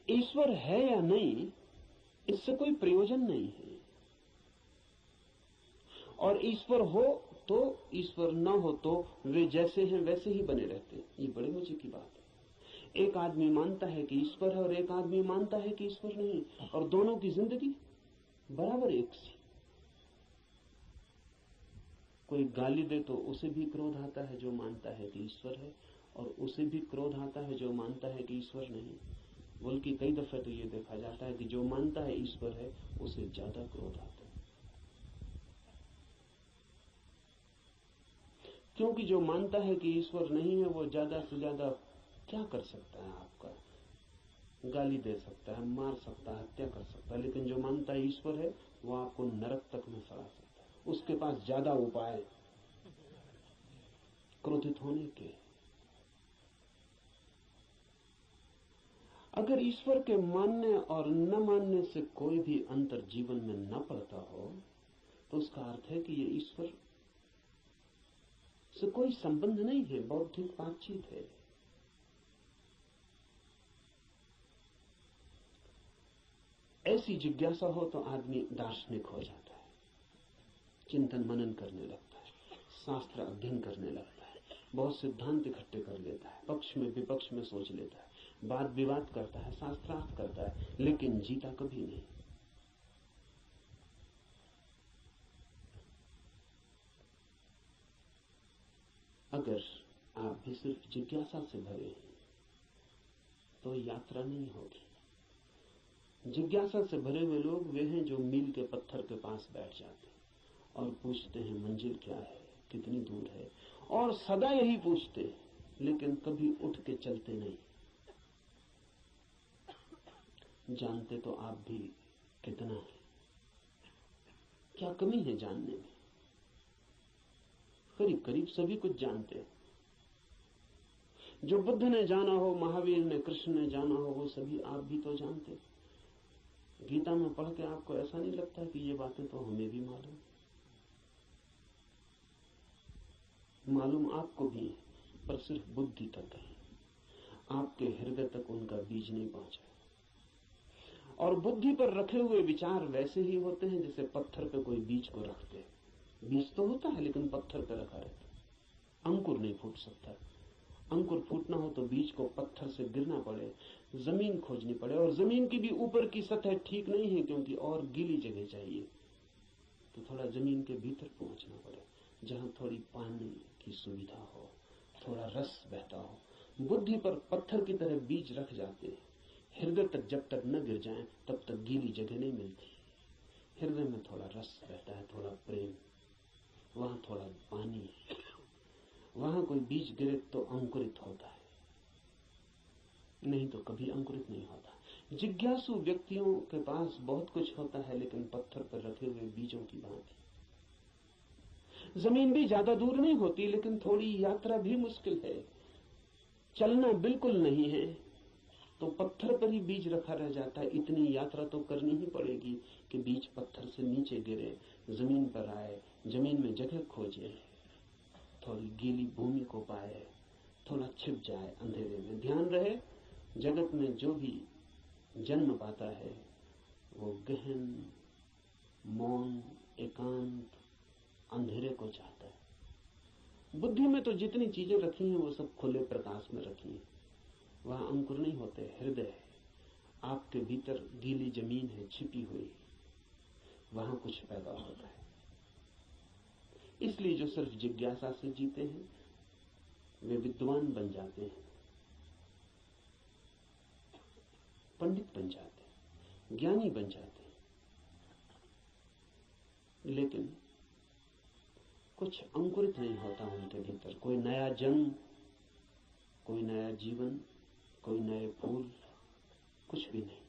ईश्वर है या नहीं, इससे कोई प्रयोजन नहीं है। और ईश्वर हो तो, ईश्वर न हो तो वे जैसे हैं वैसे ही बने रहते हैं। ये बड़े मजे की बात है। एक आदमी मानता है कि ईश्वर है और एक आदमी मानता है कि ईश्वर नहीं, और दोनों की जिंदगी बराबर एक सी। कोई गाली दे तो उसे भी क्रोध आता है जो मानता है कि ईश्वर है, और उसे भी क्रोध आता है जो मानता है कि ईश्वर नहीं। बल्कि कई दफे तो ये देखा जाता है कि जो मानता है ईश्वर है उसे ज्यादा क्रोध आता है, क्योंकि जो मानता है कि ईश्वर नहीं है वो ज्यादा से ज्यादा क्या कर सकता है? आपका गाली दे सकता है, मार सकता है, हत्या कर सकता है। लेकिन जो मानता है ईश्वर है वो आपको नरक तक में सड़ा सकता है। उसके पास ज्यादा उपाय क्रोधित होने के। अगर ईश्वर के मानने और न मानने से कोई भी अंतर जीवन में न पड़ता हो तो उसका अर्थ है कि ये ईश्वर से कोई संबंध नहीं है, बौद्धिक बातचीत है। ऐसी जिज्ञासा हो तो आदमी दार्शनिक हो जाता है, चिंतन मनन करने लगता है, शास्त्र अध्ययन करने लगता है, बहुत सिद्धांत इकट्ठे कर लेता है, पक्ष में विपक्ष में सोच लेता है, वाद विवाद करता है, शास्त्रार्थ करता है, लेकिन जीता कभी नहीं। अगर आप भी सिर्फ जिज्ञासा से भरे हैं तो यात्रा नहीं होगी। जिज्ञासा से भरे हुए लोग वे हैं जो मील के पत्थर के पास बैठ जाते हैं और पूछते हैं मंजिल क्या है, कितनी दूर है, और सदा यही पूछते हैं, लेकिन कभी उठ के चलते नहीं। जानते तो आप भी कितना है, क्या कमी है जानने में? करीब करीब सभी कुछ जानते हैं। जो बुद्ध ने जाना हो, महावीर ने, कृष्ण ने जाना हो, वो सभी आप भी तो जानते। गीता में पढ़ के आपको ऐसा नहीं लगता कि ये बातें तो हमें भी मालूम आपको भी है, पर सिर्फ बुद्धि तक है, आपके हृदय तक उनका बीज नहीं पहुंचा। और बुद्धि पर रखे हुए विचार वैसे ही होते हैं जैसे पत्थर पे कोई बीज को रखते हैं। बीज तो होता है लेकिन पत्थर पे रखा रहता है, अंकुर नहीं फूट सकता। अंकुर फूटना हो तो बीज को पत्थर से गिरना पड़े, जमीन खोजनी पड़े, और जमीन की भी ऊपर की सतह ठीक नहीं है क्योंकि और गीली जगह चाहिए, तो थोड़ा जमीन के भीतर पहुंचना पड़े जहां थोड़ी पानी की सुविधा हो, थोड़ा रस बहता हो। बुद्धि पर पत्थर की तरह बीज रख जाते हैं, हृदय तक जब तक न गिर जाएं तब तक गीली जगह नहीं मिलती। हृदय में थोड़ा रस रहता है, थोड़ा प्रेम, वहां थोड़ा पानी, वहां कोई बीज गिरे तो अंकुरित होता है, नहीं तो कभी अंकुरित नहीं होता। जिज्ञासु व्यक्तियों के पास बहुत कुछ होता है, लेकिन पत्थर पर रखे हुए बीजों की भांति। जमीन भी ज्यादा दूर नहीं होती, लेकिन थोड़ी यात्रा भी मुश्किल है। चलना बिल्कुल नहीं है तो पत्थर पर ही बीज रखा रह जाता है। इतनी यात्रा तो करनी ही पड़ेगी कि बीज पत्थर से नीचे गिरे, जमीन पर आए, जमीन में जगह खोजे, थोड़ी गीली भूमि को पाए, थोड़ा छिप जाए अंधेरे में। ध्यान रहे, जगत में जो भी जन्म पाता है वो गहन, मौन, एकांत, अंधेरे को चाहता है। बुद्धि में तो जितनी चीजें रखी हैं वो सब खुले प्रकाश में रखी हैं, वहां अंकुर नहीं होते। हृदय है, आपके भीतर गीली जमीन है छिपी हुई, वहां कुछ पैदा होता है। इसलिए जो सिर्फ जिज्ञासा से जीते हैं वे विद्वान बन जाते हैं, पंडित बन जाते हैं, ज्ञानी बन जाते हैं, लेकिन कुछ अंकुरित नहीं होता उनके भीतर। कोई नया जन्म, कोई नया जीवन, कोई नए फूल, कुछ भी नहीं।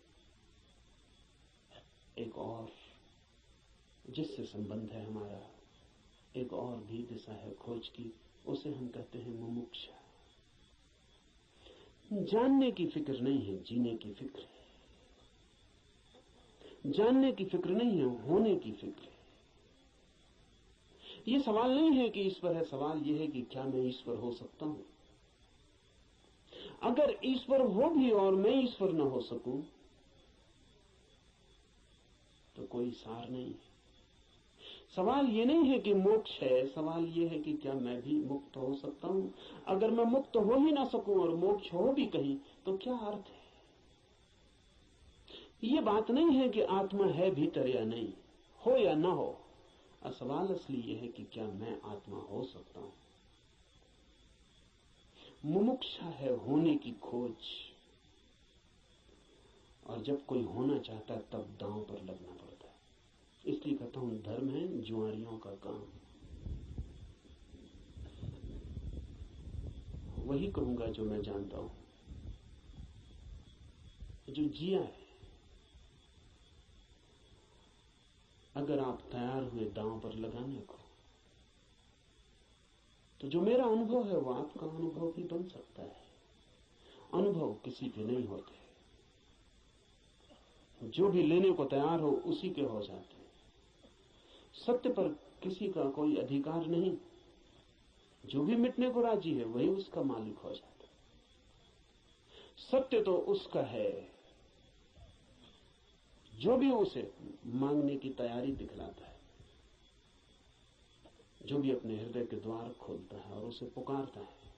एक और जिससे संबंध है हमारा, एक और भी दिशा है खोज की, उसे हम कहते हैं मुमुक्षा। जानने की फिक्र नहीं है, जीने की फिक्र है। जानने की फिक्र नहीं है, होने की फिक्र है। ये सवाल नहीं है कि ईश्वर है, सवाल यह है कि क्या मैं ईश्वर हो सकता हूं। अगर ईश्वर हो भी और मैं ईश्वर न हो सकूं तो कोई सार नहीं है। सवाल ये नहीं है कि मोक्ष है, सवाल ये है कि क्या मैं भी मुक्त हो सकता हूं। अगर मैं मुक्त हो ही ना सकूं और मोक्ष हो भी कहीं तो क्या अर्थ है। ये बात नहीं है कि आत्मा है भीतर या नहीं, हो या ना हो। सवाल असली ये है कि क्या मैं आत्मा हो सकता हूं। मुमुक्षा है होने की खोज, और जब कोई होना चाहता है तब दांव पर लगना पड़ता है। इसलिए कहता हूं धर्म है जुआरियों का काम। वही कहूंगा जो मैं जानता हूं, जो जिया है। अगर आप तैयार हुए दांव पर लगाने को, तो जो मेरा अनुभव है वो आपका अनुभव भी बन सकता है। अनुभव किसी के नहीं होते, जो भी लेने को तैयार हो उसी के हो जाते हैं। सत्य पर किसी का कोई अधिकार नहीं, जो भी मिटने को राजी है वही उसका मालिक हो जाता है। सत्य तो उसका है जो भी उसे मांगने की तैयारी दिखलाता है, जो भी अपने हृदय के द्वार खोलता है और उसे पुकारता है।